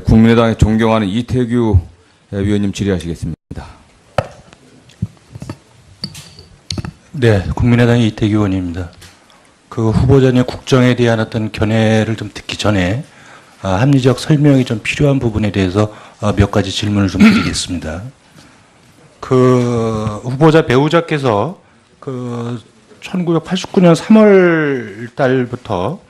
국민의당의 존경하는 이태규 위원님 질의하시겠습니다. 네, 국민의당의 이태규 의원입니다. 그 후보자님 국정에 대한 어떤 견해를 좀 듣기 전에 합리적 설명이 좀 필요한 부분에 대해서 몇 가지 질문을 좀 드리겠습니다. 그 후보자 배우자께서 그 1989년 3월 달부터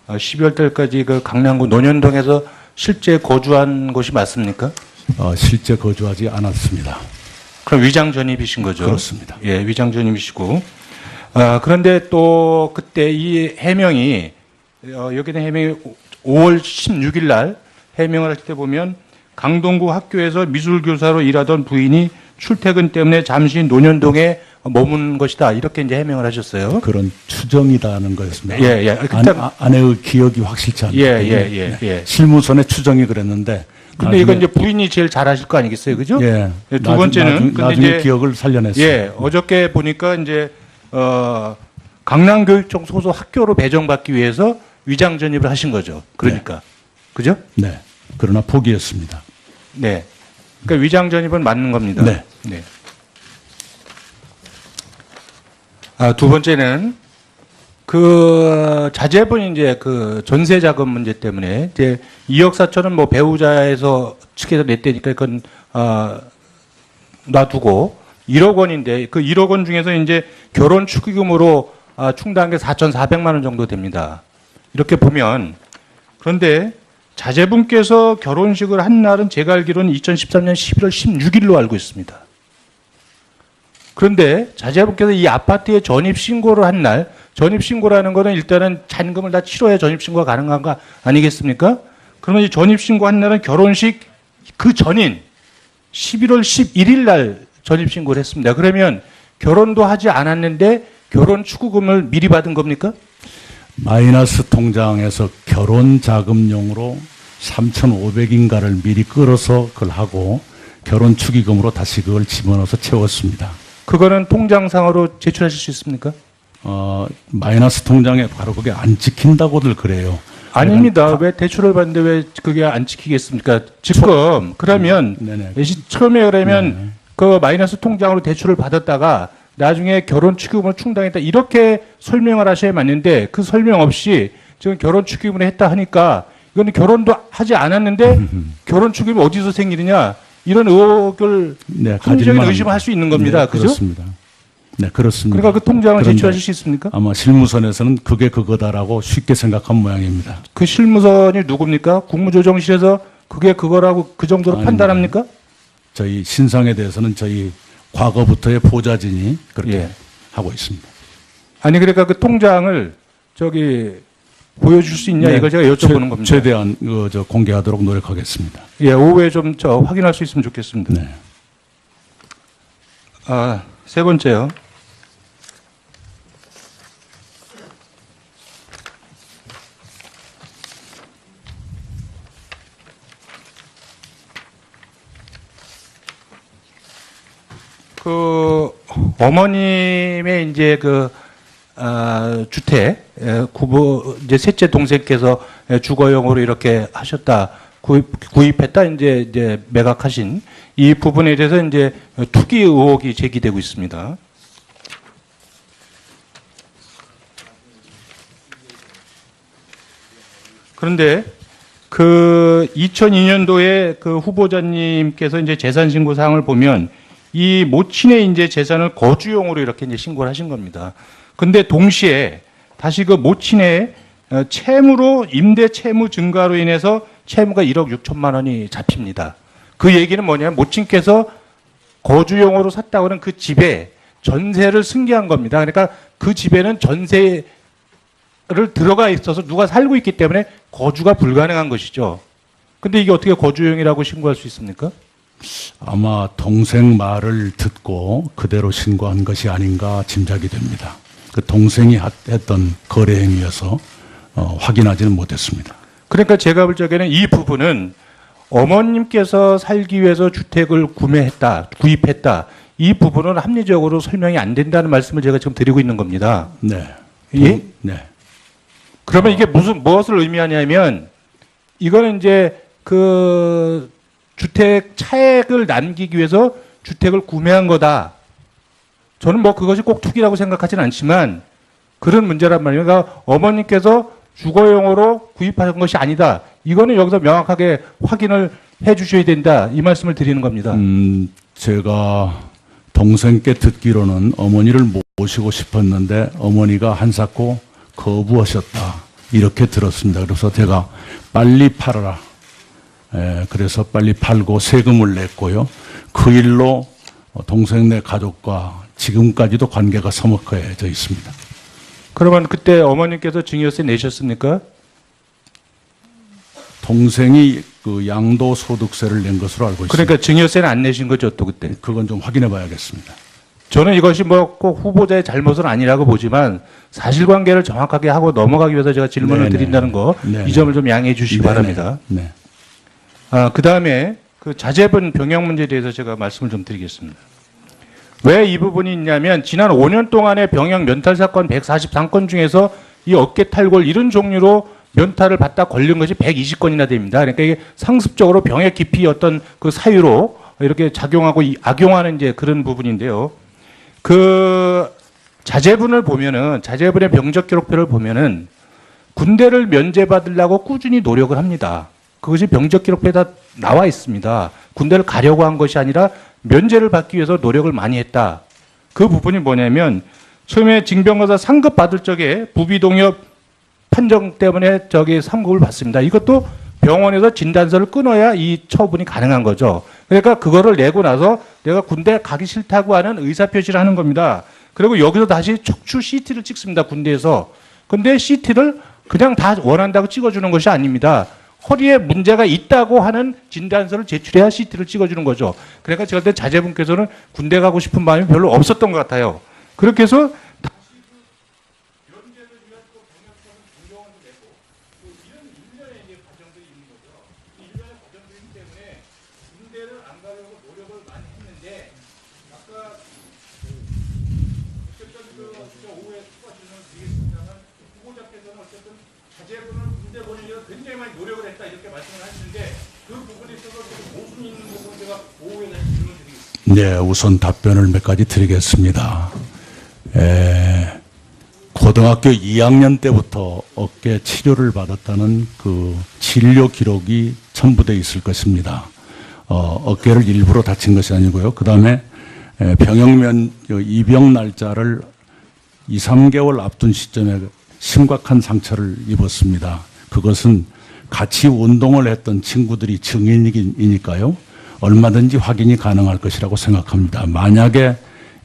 12월 달까지 그 강남구 논현동에서 실제 거주한 곳이 맞습니까? 실제 거주하지 않았습니다. 그럼 위장 전입이신 거죠? 그렇습니다. 예, 위장 전입이시고. 그런데 또 그때 이 해명이 여기 는 해명이 5월 16일 날 해명을 할 때 보면 강동구 학교에서 미술 교사로 일하던 부인이 출퇴근 때문에 잠시 논현동에 머문 것이다. 이렇게 이제 해명을 하셨어요. 그런 추정이라는 거였습니다. 예, 예. 아내의 기억이 확실치 않기 예, 때문에 예, 예, 예. 실무선에 추정이 그랬는데. 근데 이건 이제 부인이 제일 잘 아실 거 아니겠어요, 그죠? 예. 두 번째는 나중에 이제 기억을 살려냈어요. 예, 어저께 보니까 이제 강남교육청 소속 학교로 배정받기 위해서 위장 전입을 하신 거죠. 그러니까, 네. 그죠? 네. 그러나 포기했습니다. 네. 그러니까 위장 전입은 맞는 겁니다. 네. 네. 두 번째는 그 자제분 이제 그 전세 자금 문제 때문에 이제 2억 4천은 뭐 배우자에서 측에서 냈다니까 그건 놔두고 1억 원인데 그 1억 원 중에서 이제 결혼 축의금으로 충당한 게 4,400만 원 정도 됩니다. 이렇게 보면 그런데 자제분께서 결혼식을 한 날은 제가 알기로는 2013년 11월 16일로 알고 있습니다. 그런데 자제분께서 이 아파트에 전입신고를 한 날, 전입신고라는 거는 일단은 잔금을 다 치러야 전입신고가 가능한 거 아니겠습니까? 그러면 이 전입신고 한 날은 결혼식 그 전인 11월 11일 날 전입신고를 했습니다. 그러면 결혼도 하지 않았는데 결혼 축의금을 미리 받은 겁니까? 마이너스 통장에서 결혼 자금용으로 3,500인가를 미리 끌어서 그걸 하고 결혼 축의금으로 다시 그걸 집어넣어서 채웠습니다. 그거는 통장상으로 제출하실 수 있습니까? 마이너스 통장에 바로 그게 안 찍힌다고들 그래요. 아닙니다. 왜 대출을 받는데 왜 그게 안 지키겠습니까? 지금 그러면 네네. 처음에 그러면 그 마이너스 통장으로 대출을 받았다가 나중에 결혼 축의금을 충당했다 이렇게 설명을 하셔야 맞는데 그 설명 없이 지금 결혼 축의금을 했다 하니까 이거는 결혼도 하지 않았는데 결혼 축의금이 어디서 생기느냐 이런 의혹을 합리적인 의심을 할 수 있는 겁니다. 네, 그죠? 그렇습니다. 네, 그렇습니다. 그러니까 그 통장을 그런데 제출하실 수 있습니까? 아마 실무선에서는 그게 그거다라고 쉽게 생각한 모양입니다. 그 실무선이 누굽니까? 국무조정실에서 그게 그거라고 그 정도로 아닙니다. 판단합니까? 저희 신상에 대해서는 저희 과거부터의 보좌진이 그렇게 예. 하고 있습니다. 아니 그러니까 그 통장을 저기 보여줄 수 있냐 네, 이걸 제가 여쭤보는 겁니다. 최대한 공개하도록 노력하겠습니다. 예, 오후에 좀 확인할 수 있으면 좋겠습니다. 네. 세 번째요. 그 어머님의 이제 그 주택 구부 이제 셋째 동생께서 주거용으로 이렇게 하셨다 구입했다 이제 매각하신 이 부분에 대해서 이제 투기 의혹이 제기되고 있습니다. 그런데 그 2002년도에 그 후보자님께서 이제 재산 신고 사항을 보면 이 모친의 이제 재산을 거주용으로 이렇게 이제 신고를 하신 겁니다. 근데 동시에 다시 그 모친의 채무로 임대 채무 증가로 인해서 채무가 1억 6천만 원이 잡힙니다. 그 얘기는 뭐냐면 모친께서 거주용으로 샀다고는 그 집에 전세를 승계한 겁니다. 그러니까 그 집에는 전세를 들어가 있어서 누가 살고 있기 때문에 거주가 불가능한 것이죠. 근데 이게 어떻게 거주용이라고 신고할 수 있습니까? 아마 동생 말을 듣고 그대로 신고한 것이 아닌가 짐작이 됩니다. 그 동생이 했던 거래 행위여서 확인하지는 못했습니다. 그러니까 제가 볼 적에는 이 부분은 어머님께서 살기 위해서 주택을 구입했다. 이 부분은 합리적으로 설명이 안 된다는 말씀을 제가 지금 드리고 있는 겁니다. 네. 예? 네. 그러면 이게 무엇을 의미하냐면 이거는 이제 그 주택 차액을 남기기 위해서 주택을 구매한 거다. 저는 뭐 그것이 꼭 투기라고 생각하지는 않지만 그런 문제란 말이에요. 그러니까 어머님께서 주거용으로 구입한 것이 아니다. 이거는 여기서 명확하게 확인을 해 주셔야 된다. 이 말씀을 드리는 겁니다. 제가 동생께 듣기로는 어머니를 모시고 싶었는데 어머니가 한사코 거부하셨다. 이렇게 들었습니다. 그래서 제가 빨리 팔아라. 그래서 빨리 팔고 세금을 냈고요. 그 일로 동생네 가족과 지금까지도 관계가 서먹해져 있습니다. 그러면 그때 어머님께서 증여세 내셨습니까? 동생이 그 양도소득세를 낸 것으로 알고 있습니다. 그러니까 증여세는 안 내신 거죠, 또 그때? 그건 좀 확인해 봐야겠습니다. 저는 이것이 뭐 꼭 후보자의 잘못은 아니라고 보지만 사실관계를 정확하게 하고 넘어가기 위해서 제가 질문을 네네. 드린다는 거, 네네. 이 점을 좀 양해해 주시기 네네. 바랍니다. 네. 그 다음에 그 자제분 병역 문제에 대해서 제가 말씀을 좀 드리겠습니다. 왜 이 부분이 있냐면 지난 5년 동안의 병역 면탈 사건 143건 중에서 이 어깨 탈골 이런 종류로 면탈을 받다 걸린 것이 120건이나 됩니다. 그러니까 이게 상습적으로 병의 깊이 어떤 그 사유로 이렇게 작용하고 악용하는 이제 그런 부분인데요. 그 자제분을 보면은 자제분의 병적 기록표를 보면은 군대를 면제받으려고 꾸준히 노력을 합니다. 그것이 병적 기록표에 다 나와 있습니다. 군대를 가려고 한 것이 아니라 면제를 받기 위해서 노력을 많이 했다. 그 부분이 뭐냐면 처음에 징병검사 상급 받을 적에 부비동엽 판정 때문에 저기 상급을 받습니다. 이것도 병원에서 진단서를 끊어야 이 처분이 가능한 거죠. 그러니까 그거를 내고 나서 내가 군대 가기 싫다고 하는 의사표시를 하는 겁니다. 그리고 여기서 다시 척추 CT를 찍습니다. 군대에서. 근데 CT를 그냥 다 원한다고 찍어주는 것이 아닙니다. 허리에 문제가 있다고 하는 진단서를 제출해야 CT를 찍어주는 거죠. 그러니까 제가 그때 자제분께서는 군대 가고 싶은 마음이 별로 없었던 것 같아요. 그렇게 해서 굉장히 많이 노력을 했다 이렇게 말씀을 하시는데 그 부분에 있어서 모순이 있는 부분 제가 오후에 다시 질문드리겠습니다. 네, 우선 답변을 몇 가지 드리겠습니다. 고등학교 2학년 때부터 어깨 치료를 받았다는 그 진료 기록이 첨부되어 있을 것입니다. 어깨를 일부러 다친 것이 아니고요. 그 다음에 병역면 입영 날짜를 2, 3개월 앞둔 시점에 심각한 상처를 입었습니다. 그것은 같이 운동을 했던 친구들이 증인이니까요. 얼마든지 확인이 가능할 것이라고 생각합니다. 만약에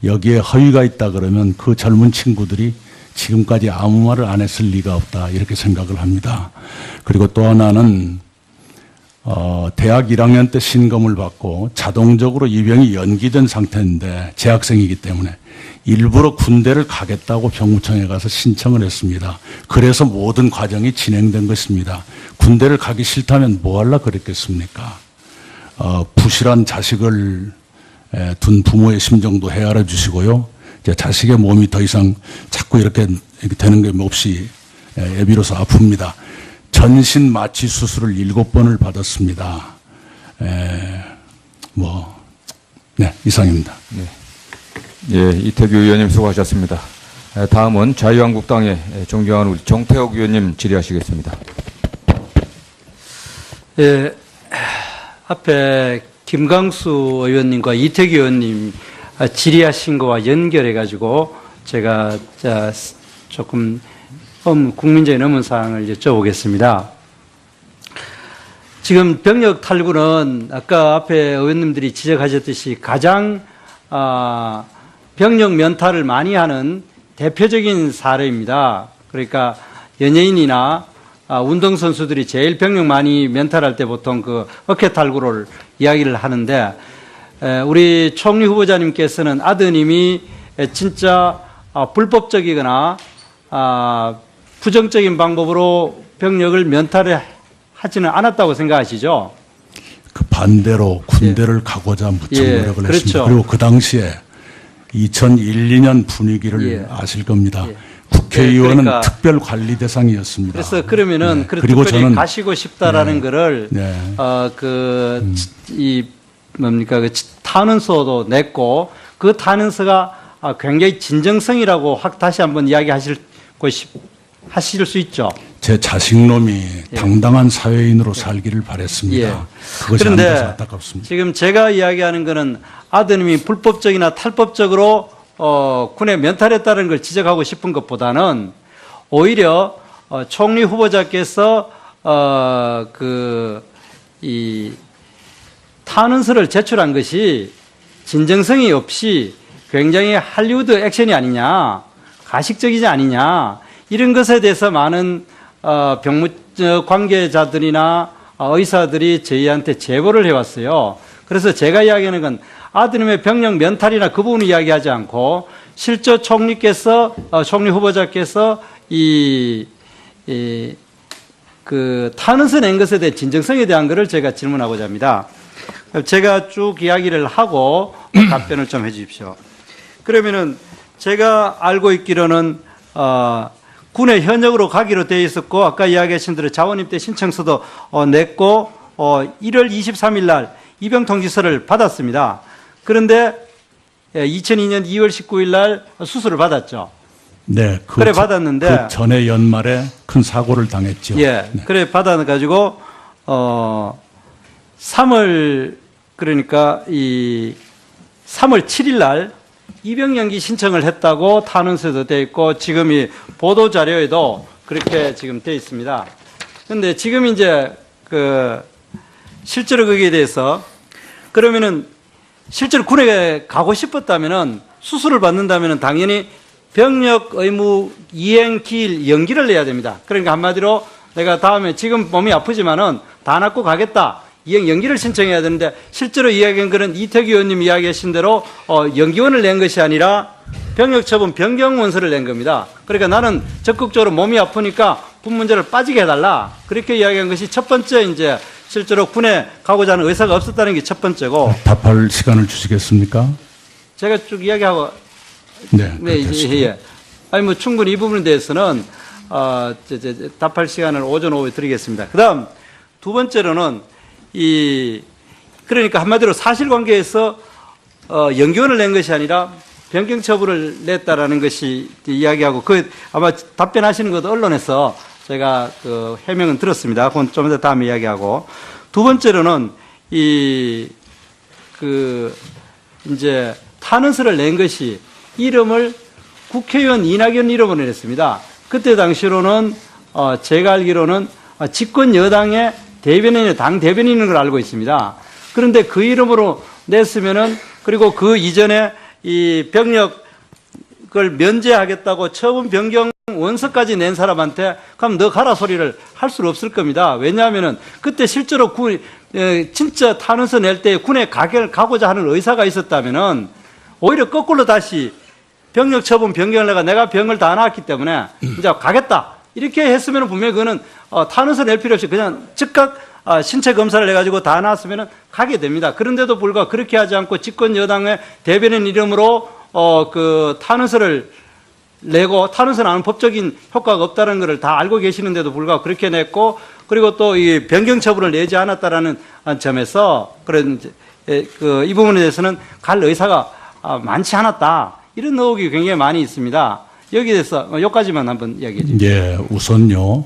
여기에 허위가 있다 그러면 그 젊은 친구들이 지금까지 아무 말을 안 했을 리가 없다 이렇게 생각을 합니다. 그리고 또 하나는 대학 1학년 때 신검을 받고 자동적으로 입영이 연기된 상태인데 재학생이기 때문에 일부러 군대를 가겠다고 병무청에 가서 신청을 했습니다. 그래서 모든 과정이 진행된 것입니다. 군대를 가기 싫다면 뭐 하려고 그랬겠습니까? 부실한 자식을 둔 부모의 심정도 헤아려 주시고요. 이제 자식의 몸이 더 이상 자꾸 이렇게 되는 게 몹시 애비로서 아픕니다. 전신 마취 수술을 7번을 받았습니다. 네, 이상입니다. 네. 예, 이태규 의원님 수고하셨습니다. 다음은 자유한국당의 존경하는 우리 정태욱 의원님 질의하시겠습니다. 예, 앞에 김강수 의원님과 이태규 의원님 질의하신 거와 연결해가지고 제가 조금 국민적인 의문사항을 여쭤보겠습니다. 지금 병역 탈구는 아까 앞에 의원님들이 지적하셨듯이 가장 병역 면탈을 많이 하는 대표적인 사례입니다. 그러니까 연예인이나 운동선수들이 제일 병역 많이 면탈할 때 보통 그 어깨 탈구를 이야기를 하는데 우리 총리 후보자님께서는 아드님이 진짜 불법적이거나 부정적인 방법으로 병역을 면탈을 하지는 않았다고 생각하시죠? 그 반대로 군대를 가고자 무척 노력을 그렇죠. 했습니다. 그리고 그 당시에 2001, 2년 분위기를 아실 겁니다. 국회의원은 그러니까 특별 관리 대상이었습니다. 그래서 그러면은 네. 그 그리고 특별히 저는 가시고 싶다라는 거를 네. 이 뭡니까 그 탄원서도 냈고 그 탄원서가 굉장히 진정성이라고 확 다시 한번 이야기하실 하실 수 있죠. 제 자식놈이 당당한 사회인으로 살기를 바랬습니다. 예. 그것이 안 돼서 그런데 안타깝습니다. 지금 제가 이야기하는 거는 아드님이 불법적이나 탈법적으로 군에 면탈했다는 걸 지적하고 싶은 것보다는 오히려 총리 후보자께서 이 탄원서를 제출한 것이 진정성이 없이 굉장히 할리우드 액션이 아니냐, 가식적이지 아니냐 이런 것에 대해서 많은 병무 관계자들이나 의사들이 저희한테 제보를 해왔어요. 그래서 제가 이야기하는 건 아드님의 병력 면탈이나 그 부분을 이야기하지 않고 실제 총리께서 총리 후보자께서 그 탄원서 낸 것에 대한 진정성에 대한 것을 제가 질문하고자 합니다. 제가 쭉 이야기를 하고 답변을 좀 해주십시오. 그러면은 제가 알고 있기로는 군에 현역으로 가기로 되어 있었고 아까 이야기하신 대로 자원입대 신청서도 냈고 1월 23일 날 입영 통지서를 받았습니다. 그런데 2002년 2월 19일 날 수술을 받았죠. 네, 그래 받았는데 그 전에 연말에 큰 사고를 당했죠. 예, 네. 그래 받아가지고 3월 그러니까 이 3월 7일 날 입영 연기 신청을 했다고 탄원서도 돼 있고 지금 이 보도 자료에도 그렇게 지금 돼 있습니다. 그런데 지금 이제 실제로 거기에 대해서 그러면은 실제로 군에 가고 싶었다면은 수술을 받는다면은 당연히 병력 의무 이행 기일 연기를 내야 됩니다. 그러니까 한마디로 내가 다음에 지금 몸이 아프지만은 다 낫고 가겠다. 이행 연기를 신청해야 되는데 실제로 이야기한 거는 이태규 의원님 이야기하신 대로 연기원을 낸 것이 아니라 병역 처분 변경 원서를 낸 겁니다. 그러니까 나는 적극적으로 몸이 아프니까 군 문제를 빠지게 해달라. 그렇게 이야기한 것이 첫 번째 이제 실제로 군에 가고자 하는 의사가 없었다는 게 첫 번째고. 답할 시간을 주시겠습니까? 제가 쭉 이야기하고. 네. 네, 예. 아니 뭐 충분히 이 부분에 대해서는 답할 시간을 오전 오후에 드리겠습니다. 그다음 두 번째로는 그러니까 한마디로 사실관계에서 연기원을 낸 것이 아니라 변경 처분을 냈다라는 것이 이야기하고 아마 답변하시는 것도 언론에서 제가 해명은 들었습니다. 그건 좀 더 다음에 이야기하고 두 번째로는 이제 탄원서를 낸 것이 이름을 국회의원 이낙연 이름으로 냈습니다. 그때 당시로는 제가 알기로는 집권 여당의 당 대변인인 걸 알고 있습니다. 그런데 그 이름으로 냈으면은 그리고 그 이전에 이 병력을 면제하겠다고 처분 변경 원서까지 낸 사람한테 그럼 너 가라 소리를 할 수는 없을 겁니다. 왜냐하면은 그때 실제로 진짜 탄원서 낼 때 군에 가고자 하는 의사가 있었다면은 오히려 거꾸로 다시 병력 처분 변경을 내가 병을 다 낳았기 때문에 이제 가겠다. 이렇게 했으면 분명히 그거는 탄원서 낼 필요 없이 그냥 즉각 신체 검사를 해가지고 다 나왔으면 가게 됩니다. 그런데도 불구하고 그렇게 하지 않고 집권 여당의 대변인 이름으로 탄원서를 내고 탄원서 나는 법적인 효과가 없다는 것을 다 알고 계시는데도 불구하고 그렇게 냈고 그리고 또 이 변경 처분을 내지 않았다라는 점에서 이 부분에 대해서는 갈 의사가 많지 않았다. 이런 의혹이 굉장히 많이 있습니다. 여기에 대해서 여기까지만 한번 이야기해 주십시오. 예, 우선요.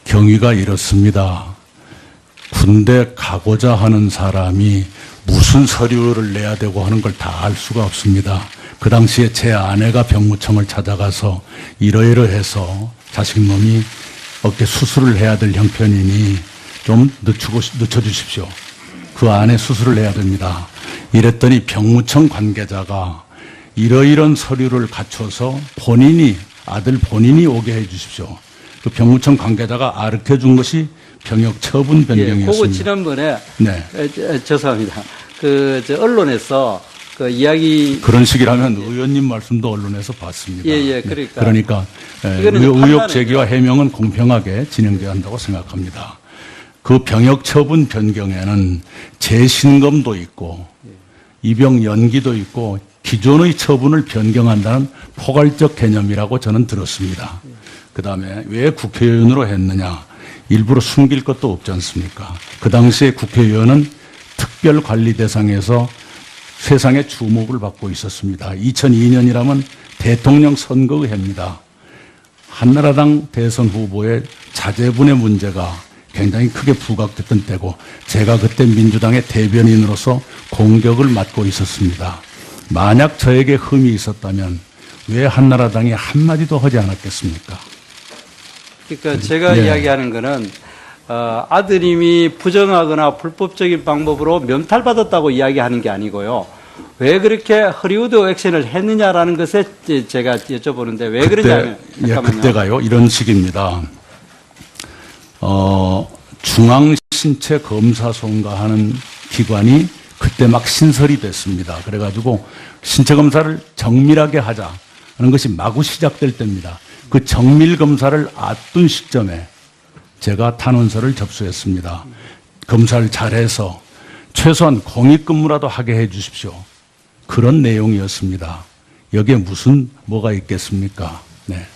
경위가 이렇습니다. 군대 가고자 하는 사람이 무슨 서류를 내야 되고 하는 걸 다 알 수가 없습니다. 그 당시에 제 아내가 병무청을 찾아가서 이러이러해서 자식놈이 어깨 수술을 해야 될 형편이니 좀 늦춰주십시오. 그 안에 수술을 해야 됩니다. 이랬더니 병무청 관계자가 이러이런 서류를 갖춰서 아들 본인이 오게 해 주십시오. 그 병무청 관계자가 아르켜 준 것이 병역 처분 변경이었습니다. 그거 지난번에 네. 죄송합니다. 언론에서 이야기 그런 식이라면 의원님 말씀도 언론에서 봤습니다. 예, 네. 그러니까 의혹 제기와 해명은 공평하게 진행돼야 한다고 생각합니다. 그 병역 처분 변경에는 재신검도 있고 입영 연기도 있고 기존의 처분을 변경한다는 포괄적 개념이라고 저는 들었습니다. 그다음에 왜 국회의원으로 했느냐. 일부러 숨길 것도 없지 않습니까? 그 당시에 국회의원은 특별관리 대상에서 세상의 주목을 받고 있었습니다. 2002년이라면 대통령 선거의 해입니다. 한나라당 대선 후보의 자제분의 문제가 굉장히 크게 부각됐던 때고 제가 그때 민주당의 대변인으로서 공격을 맡고 있었습니다. 만약 저에게 흠이 있었다면 왜 한나라당이 한마디도 하지 않았겠습니까? 그러니까 제가 네. 이야기하는 거는 아드님이 부정하거나 불법적인 방법으로 면탈받았다고 이야기하는 게 아니고요. 왜 그렇게 허리우드 액션을 했느냐라는 것에 제가 여쭤보는데 왜 그러냐면 그때가요 이런 식입니다. 중앙신체검사소인가 하는 기관이 그때 막 신설이 됐습니다. 그래가지고 신체검사를 정밀하게 하자 하는 것이 마구 시작될 때입니다. 그 정밀검사를 앞둔 시점에 제가 탄원서를 접수했습니다. 검사를 잘해서 최소한 공익근무라도 하게 해 주십시오. 그런 내용이었습니다. 여기에 무슨 뭐가 있겠습니까? 네.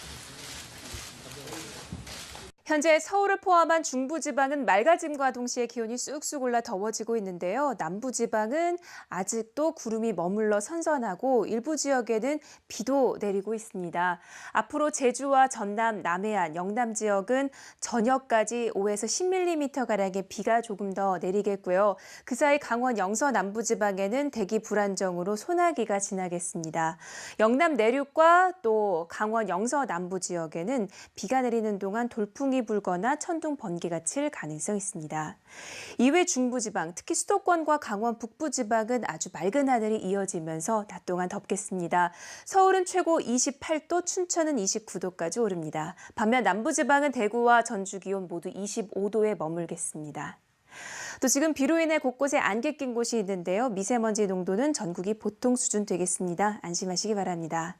현재 서울을 포함한 중부지방은 맑아짐과 동시에 기온이 쑥쑥 올라 더워지고 있는데요. 남부지방은 아직도 구름이 머물러 선선하고 일부 지역에는 비도 내리고 있습니다. 앞으로 제주와 전남, 남해안, 영남 지역은 저녁까지 5에서 10mm가량의 비가 조금 더 내리겠고요. 그 사이 강원 영서 남부지방에는 대기 불안정으로 소나기가 지나겠습니다. 영남 내륙과 또 강원 영서 남부 지역에는 비가 내리는 동안 돌풍이 불거나 천둥 번개가 칠 가능성이 있습니다. 이외 중부지방, 특히 수도권과 강원 북부지방은 아주 맑은 하늘이 이어지면서 낮 동안 덥겠습니다. 서울은 최고 28도, 춘천은 29도까지 오릅니다. 반면 남부지방은 대구와 전주 기온 모두 25도에 머물겠습니다. 또 지금 비로 인해 곳곳에 안개 낀 곳이 있는데요. 미세먼지 농도는 전국이 보통 수준 되겠습니다. 안심하시기 바랍니다.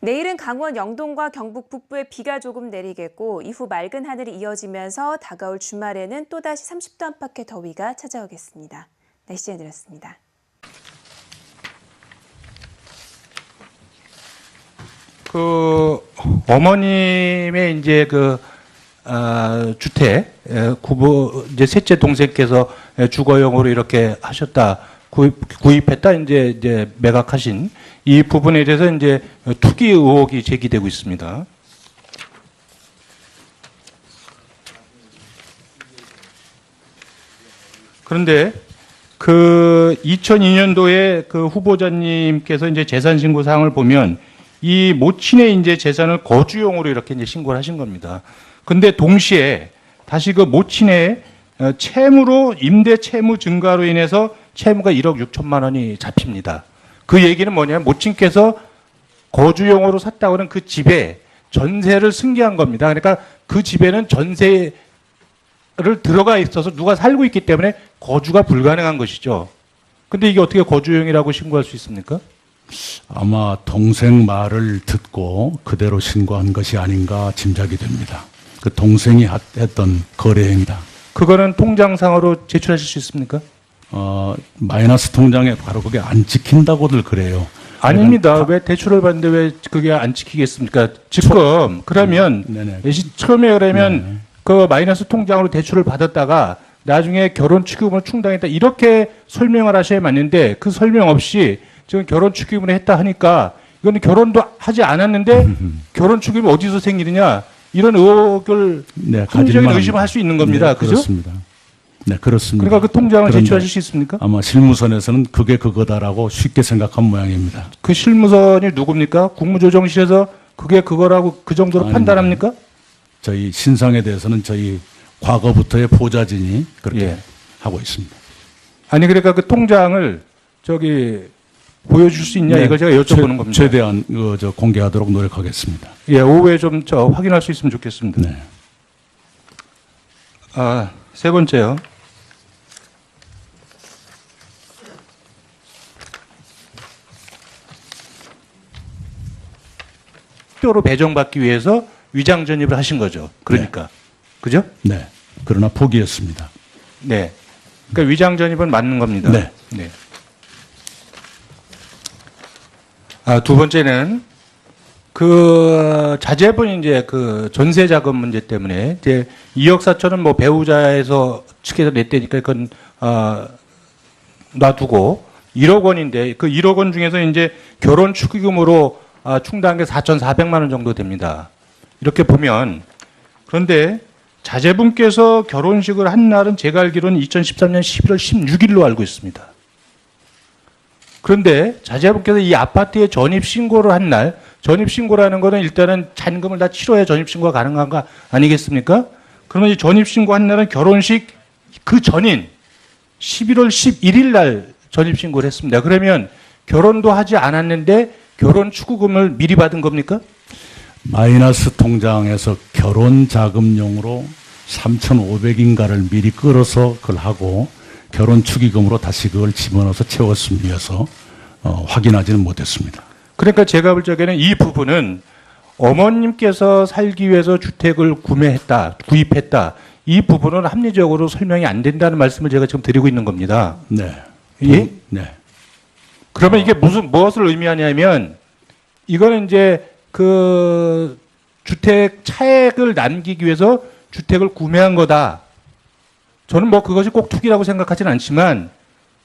내일은 강원 영동과 경북 북부에 비가 조금 내리겠고 이후 맑은 하늘이 이어지면서 다가올 주말에는 또다시 30도 안팎의 더위가 찾아오겠습니다. 날씨 전해드렸습니다. 어머님의 이제 주택 이제 셋째 동생께서 주거용으로 이렇게 하셨다. 구입했다 이제 매각하신 이 부분에 대해서 이제 투기 의혹이 제기되고 있습니다. 그런데 2002년도에 그 후보자님께서 이제 재산 신고 사항을 보면 이 모친의 이제 재산을 거주용으로 이렇게 이제 신고를 하신 겁니다. 근데 동시에 다시 그 모친의 채무로 임대 채무 증가로 인해서 채무가 1억 6천만 원이 잡힙니다. 그 얘기는 뭐냐면 모친께서 거주용으로 샀다고는 그 집에 전세를 승계한 겁니다. 그러니까 그 집에는 전세를 들어가 있어서 누가 살고 있기 때문에 거주가 불가능한 것이죠. 근데 이게 어떻게 거주용이라고 신고할 수 있습니까? 아마 동생 말을 듣고 그대로 신고한 것이 아닌가 짐작이 됩니다. 그 동생이 했던 거래행위다. 그거는 통장상으로 제출하실 수 있습니까? 마이너스 통장에 바로 그게 안 찍힌다고들 그래요. 아닙니다. 왜 대출을 받는데 왜 그게 안 지키겠습니까? 지금 그러면 네네. 처음에 그러면 네네. 그 마이너스 통장으로 대출을 받았다가 나중에 결혼 축의금을 충당했다 이렇게 설명을 하셔야 맞는데 그 설명 없이 지금 결혼 축의금을 했다 하니까 이거는 결혼도 하지 않았는데 결혼 축의금이 어디서 생기느냐 이런 의혹을 합리적인 의심을 할 수 있는 겁니다. 네, 그죠? 그렇습니다. 네, 그렇습니다. 그러니까 그 통장을 그런데 제출하실 수 있습니까? 아마 실무선에서는 그게 그거다라고 쉽게 생각한 모양입니다. 그 실무선이 누굽니까? 국무조정실에서 그게 그거라고 그 정도로 아닙니다. 판단합니까? 저희 신상에 대해서는 저희 과거부터의 보좌진이 그렇게 예. 하고 있습니다. 아니 그러니까 그 통장을 보여줄 수 있냐 네, 이걸 제가 여쭤보는 겁니다. 최대한 공개하도록 노력하겠습니다. 예, 오후에 좀 확인할 수 있으면 좋겠습니다. 네. 세 번째요. 로 배정받기 위해서 위장 전입을 하신 거죠. 그러니까. 그죠? 네. 그러나 포기했습니다. 네. 그러니까 위장 전입은 맞는 겁니다. 네. 네. 두 번째는 그 자제분 이제 그 전세 자금 문제 때문에 이제 2억 4천은 뭐 배우자에서 측에서 냈다니까 그건 놔두고 1억 원인데 그 1억 원 중에서 이제 결혼 축의금으로 충당한 게 4,400만 원 정도 됩니다. 이렇게 보면 그런데 자제분께서 결혼식을 한 날은 제가 알기로는 2013년 11월 16일로 알고 있습니다. 그런데 자제분께서 이 아파트에 전입신고를 한 날, 전입신고라는 거는 일단은 잔금을 다 치러야 전입신고가 가능한 거 아니겠습니까? 그러면 이 전입신고 한 날은 결혼식 그 전인 11월 11일 날 전입신고를 했습니다. 그러면 결혼도 하지 않았는데 결혼 축의금을 미리 받은 겁니까? 마이너스 통장에서 결혼 자금용으로 3,500인가를 미리 끌어서 그걸 하고 결혼 축의금으로 다시 그걸 집어넣어서 채웠으면 해서 확인하지는 못했습니다. 그러니까 제가 볼 적에는 이 부분은 어머님께서 살기 위해서 주택을 구입했다. 이 부분은 합리적으로 설명이 안 된다는 말씀을 제가 지금 드리고 있는 겁니다. 네. 예? 네. 그러면 이게 무엇을 의미하냐면 이거는 이제 그 주택 차액을 남기기 위해서 주택을 구매한 거다. 저는 뭐 그것이 꼭 투기라고 생각하지는 않지만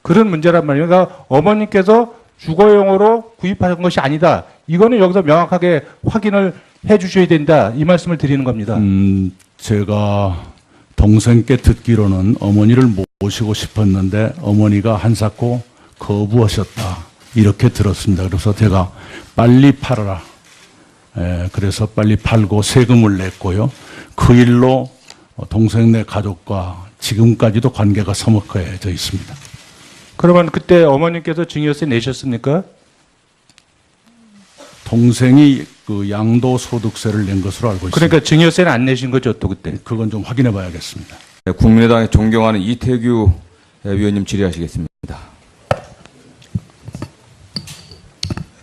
그런 문제란 말이에요. 그러니까 어머님께서 주거용으로 구입하는 것이 아니다. 이거는 여기서 명확하게 확인을 해 주셔야 된다. 이 말씀을 드리는 겁니다. 제가 동생께 듣기로는 어머니를 모시고 싶었는데 어머니가 한사코 거부하셨다. 이렇게 들었습니다. 그래서 제가 빨리 팔아라. 그래서 빨리 팔고 세금을 냈고요. 그 일로 동생네 가족과 지금까지도 관계가 서먹해져 있습니다. 그러면 그때 어머님께서 증여세 내셨습니까? 동생이 그 양도소득세를 낸 것으로 알고 있습니다. 그러니까 증여세는 안 내신 거죠, 또 그때? 그건 좀 확인해 봐야겠습니다. 네, 국민의당의 존경하는 이태규 위원님 질의하시겠습니다.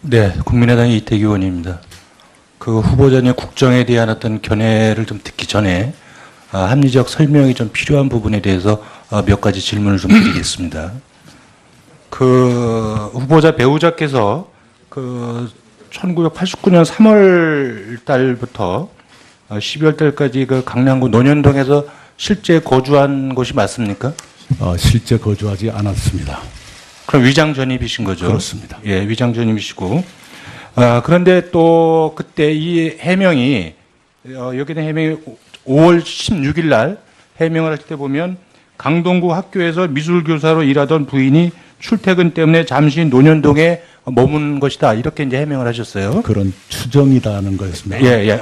네, 국민의당의 이태규 의원입니다. 그 후보자님 국정에 대한 어떤 견해를 좀 듣기 전에 합리적 설명이 좀 필요한 부분에 대해서 몇 가지 질문을 좀 드리겠습니다. 그 후보자 배우자께서 그 1989년 3월 달부터 12월 달까지 그 강남구 논현동에서 실제 거주한 곳이 맞습니까? 실제 거주하지 않았습니다. 그럼 위장 전입이신 거죠? 그렇습니다. 예, 위장 전입이시고. 그런데 또 그때 이 해명이 여기는 해명이 5월 16일 날 해명을 할 때 보면 강동구 학교에서 미술교사로 일하던 부인이 출퇴근 때문에 잠시 논현동에 머문 것이다. 이렇게 이제 해명을 하셨어요. 그런 추정이라는 거였습니다. 예, 예.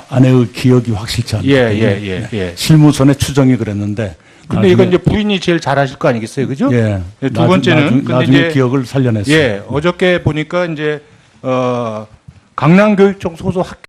아내의 기억이 확실치 않기 예, 때문에 예, 예, 예. 실무선의 추정이 그랬는데 근데 이건 이제 부인이 제일 잘 아실 거 아니겠어요? 그죠? 예. 두 번째는 근데 나중에 이제 기억을 살려냈어요. 예, 어저께 보니까 이제 강남교육청 소속 학교